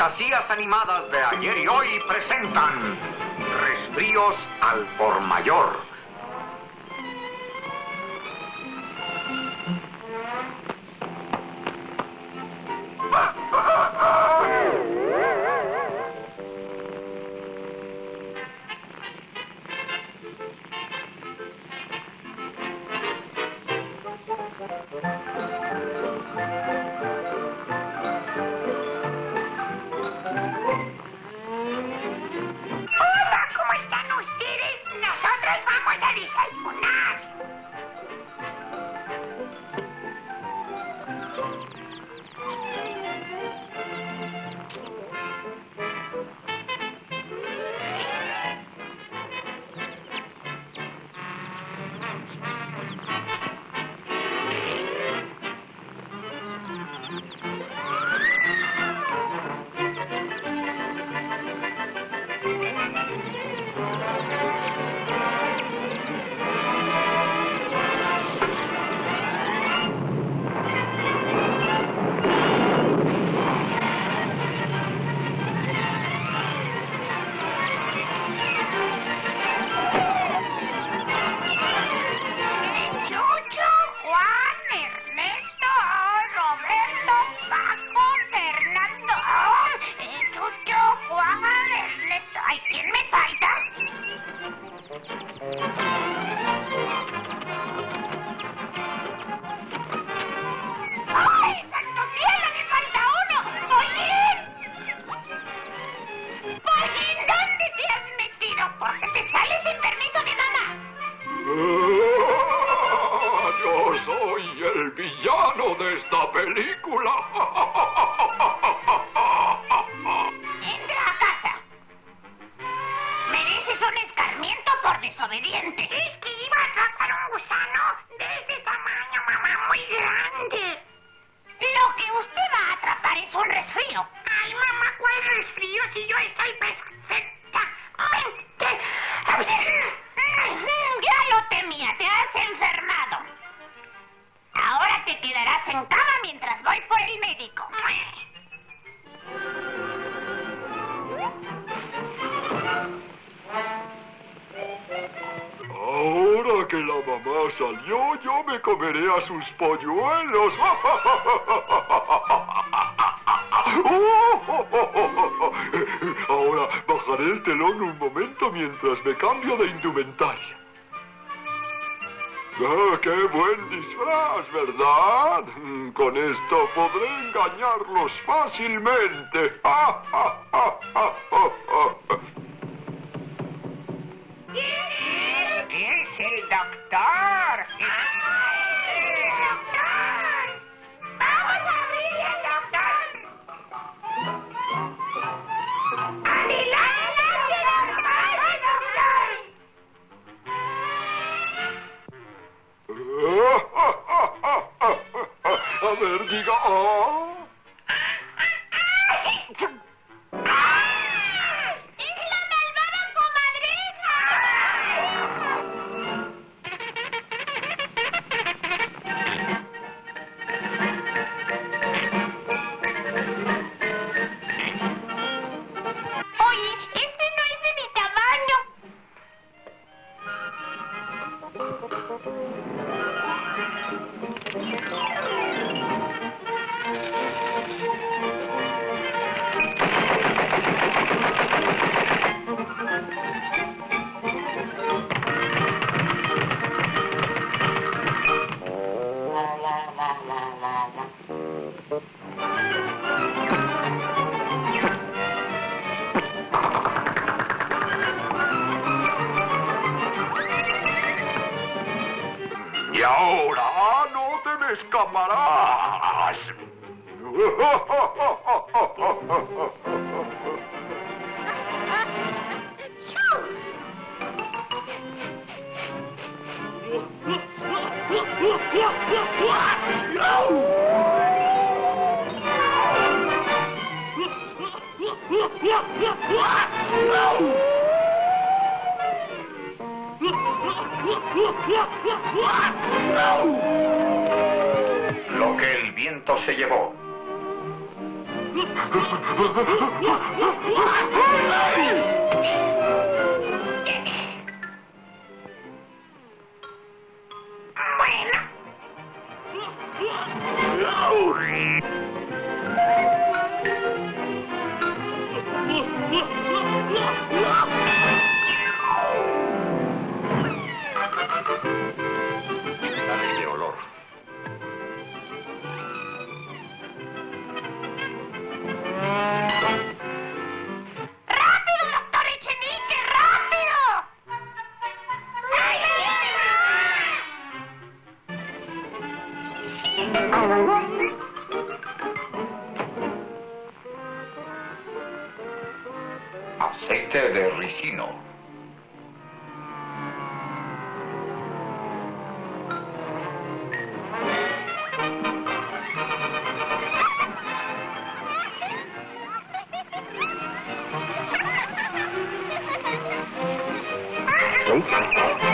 fantasías animadas de ayer y hoy presentan Resfríos al por mayor. Salió, yo me comeré a sus polluelos. Ahora bajaré el telón un momento mientras me cambio de indumentaria. ¡Ah, qué buen disfraz, ¿verdad? Con esto podré engañarlos fácilmente. ¡Es el doctor! ¡Doctor! ¡Vamos a abrir el doctor! ¡Adelante, doctor! A ver, diga... Y ahora no te me escaparás. Lo que el viento se llevó. Dale de olor. ¡Rápido, doctor Echenique! ¡Rápido! ¡Ay, Aceite de ricino. ay!